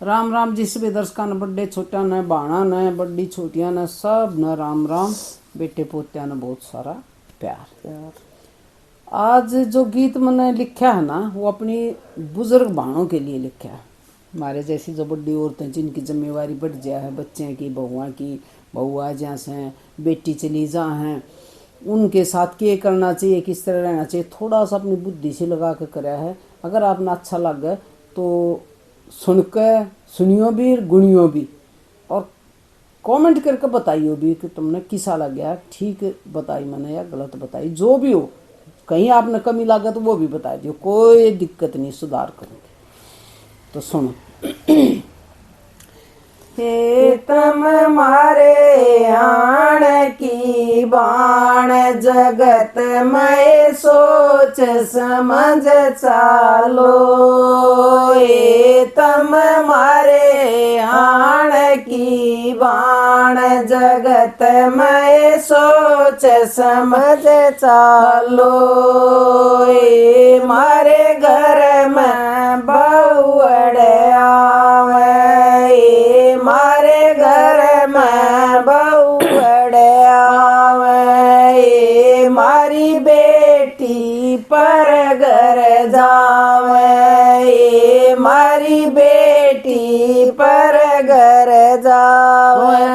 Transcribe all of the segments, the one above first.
राम राम जी सभी दर्शकों ने, बड़े छोटा ने, बाणा ने, बड़ी छोटिया ने, सब न राम राम। बेटे पोत्या ने बहुत सारा प्यार। आज जो गीत मैंने लिखा है ना, वो अपनी बुजुर्ग बाणों के लिए लिखा है। हमारे जैसी जो बड़ी औरतें जिनकी जिम्मेवारी बढ़ जाए है, बच्चे की, बहू आ जा से, बेटी चली जा है, उनके साथ क्या करना चाहिए, किस तरह रहना चाहिए, थोड़ा सा अपनी बुद्धि से लगा कर कराया है। अगर आपने अच्छा लगे तो सुनकर सुनियो भी, गुनियो भी, और कमेंट करके बताइयो भी कि तुमने किसा लग गया, ठीक बताई मैंने या गलत बताई, जो भी हो। कहीं आपने कमी लगा तो वो भी बता दियो, कोई दिक्कत नहीं, सुधार करूँगी। तो सुनो। हे तम मारे आण की बाण, जगत में सोच समझ चालो। हे तम मारे आण की बाण, जगत में सोच समझ चालो। हे मारे घर में बहुअड़ आवे, मारे घर में बहुअड़ आवे, मारी बेटी पर घर जावे, मारी बेटी पर घर जावे।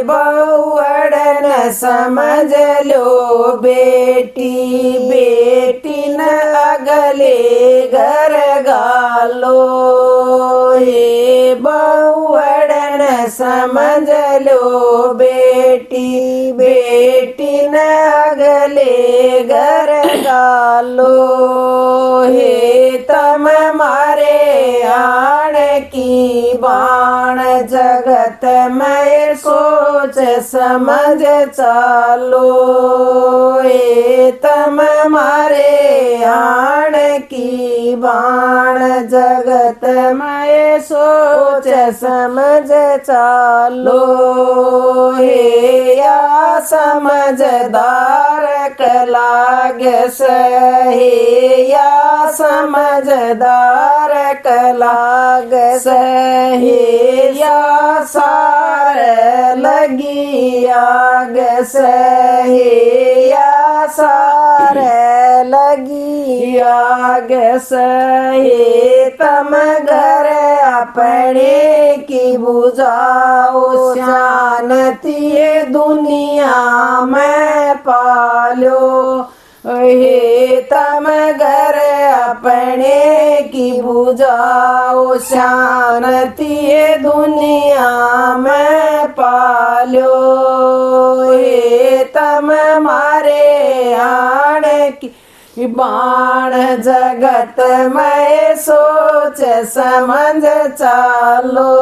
बहुअड़ न समझ लो बेटी, बेटी न अगले घर गालो। बहुअड़ न समझ लो बेटी, बेटी न अगले घर गालो। हे तम मारे आण की बाण, जगत में सोच समझ चालो। हे तम मारे आण की बाण, जगत में सोच समझ चालो। हे या समझदार कलाग सहे, या समझदार कलाग सहे, या सार लगी आग सहे, या सार लगी आग सहे। तम घर अपने की बुझाओ, शांति दुनिया में पालो। हे तम घर अपने की बुझाओ, शांति दुनिया में पालो। हे तम मारे आण की बाण, जगत में सोच समझ चालो।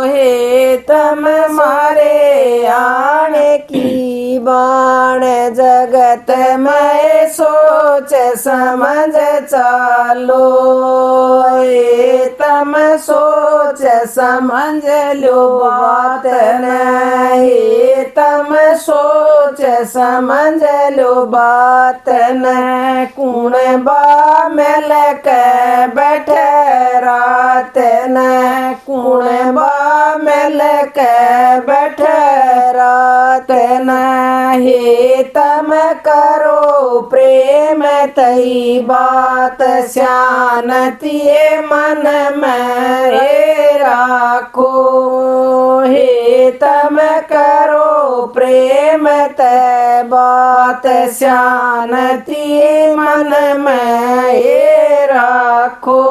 हे तम मारे आण की बाण, जगत में सोच समझ चालो। हे तम सोच समझ लो बात न, हे तम सोच समझ लो बात न। कुण बा मिल के बैठे रात न, कुण बा मिल के बैठे रात न। हे तम करो प्रेम तई बात, शांति मन में राखो। हे तम करो प्रेम तय बात, शांति मन में राखो।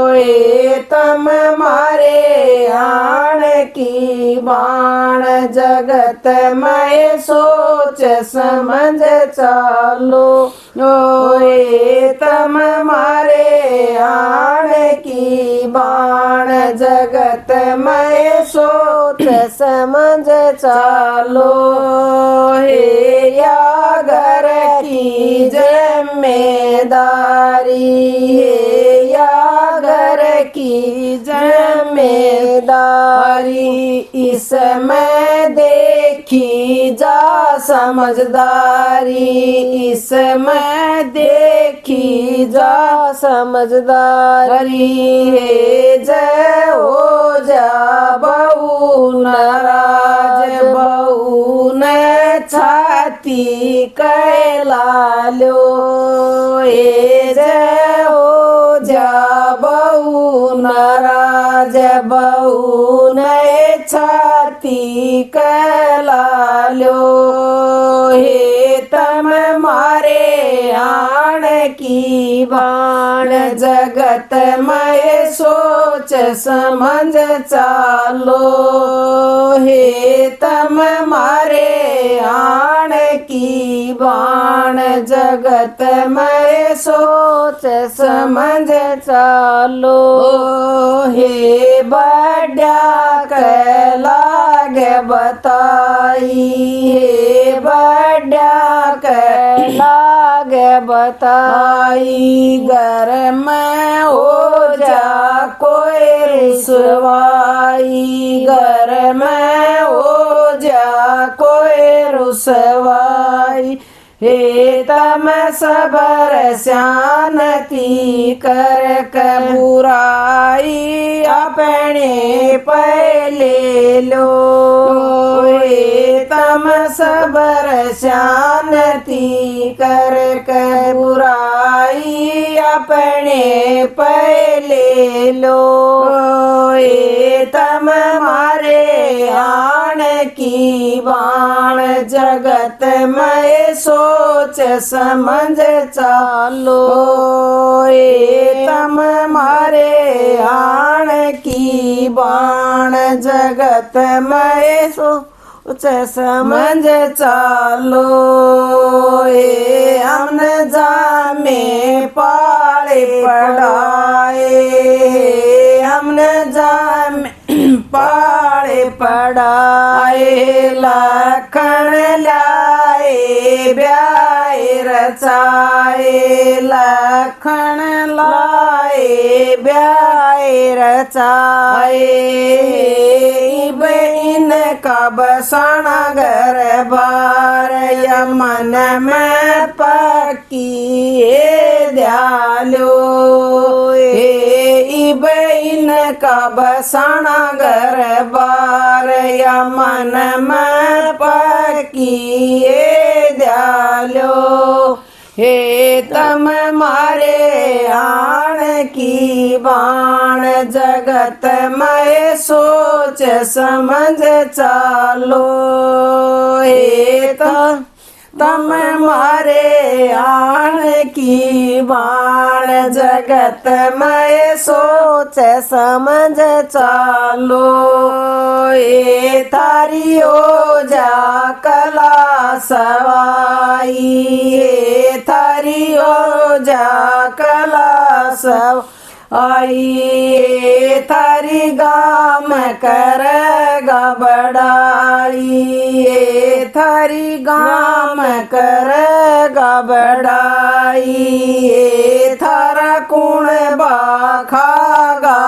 हे तम मारे आण की बाण, जगत में सोच समझ चालो। हे तम मारे आण की बाण, जगत में सोच समझ चालो। हे या घर की जिम्मेदारी, हे या घर की जिम्मेदारी, इसमें देखी देखी जा समझदारी, इसमें देखी जा समझदारी। जय हो जा बहु नाराज, बहु ने छाती कैला लो। जय हो जा बहु नाराज, बहु ने छाती कैला लो। हे तम मारे आण की बाण, जगत में सोच समझ चालो। हे तम मारे आण की बाण, जगत में सोच समझ चालो। हे बड़ा लागे बताई, हे बड़ा लागे बताई। घर में हो जा कोई रुसवाई, घर में हो जा कोई रुसवाई। हे तम सबर शांति कर बुराई, अपने पहले लो। हे तम सबर शांति कर बुराई, अपने पहले लो। हे तम मारे आण की बाण, जगत में सोच समझ चालो। ये तम मारे आण की बाण, जगत में सोच समझ चालो। ये हमने जामे पाले पढ़ाए, हमने जामे पाले पढ़ाए। लखन लाए ब्याह रचाए, लखन लाए ब्याह रचाए। बहन का बसाना घर बार, यमन में पक्की दयालो। बहन का बसाना घर बार, यमन में पक्की दयालो। हे तम मारे आण की बाण, जगत में सोच समझ चालो। हे तम मारे आण की बाण, जगत में सोच समझ चालो। ये थारी हो जा कला सवाई, ये थारी हो जा कला सवाई। थारी गाम करेगा बड़ाई, थारी गाम करेगा बड़ाई। थारा कुण बाखागा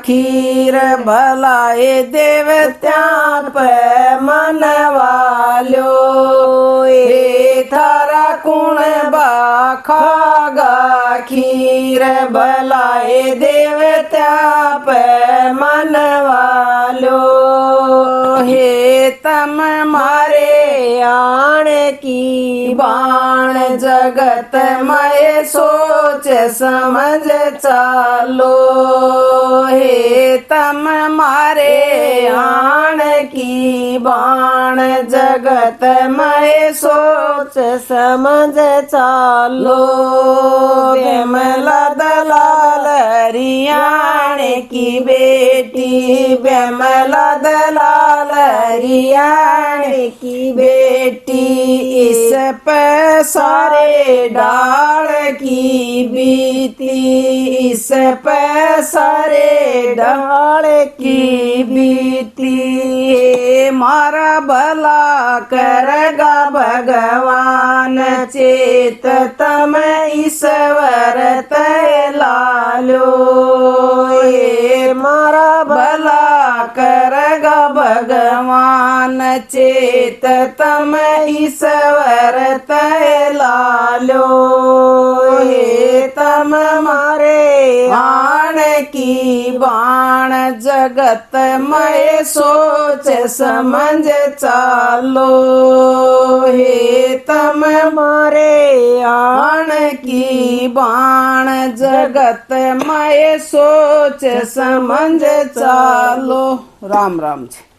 खीर, भलाए देवत्यां पे मनवालो। थारा कुण बाखागा खीर, भलाए देवत्यां पे मनवालो। हे तम मारे आण की बाण, जगत में सोच समझ चालो। हे तम मारे आण की बाण, जगत में सोच समझ चालो। बेमला दलाल हरियाणे की बेटी, बेमला दलाल हरियाणे की बेटी। इस पे सारे डाल की बीती, इस पे सारे डाल की बीती। मारा भला करेगा भगवान, चेत तम ईश्वर तैलालो। मारा भला करेगा भगवान, मन चेत तम ईश्वर तय लालो हे तम मारे आण की बाण जगत मय सोच समझ चालो हे तम मारे आण की बाण जगत मय सोच समझ चालो। राम राम जी।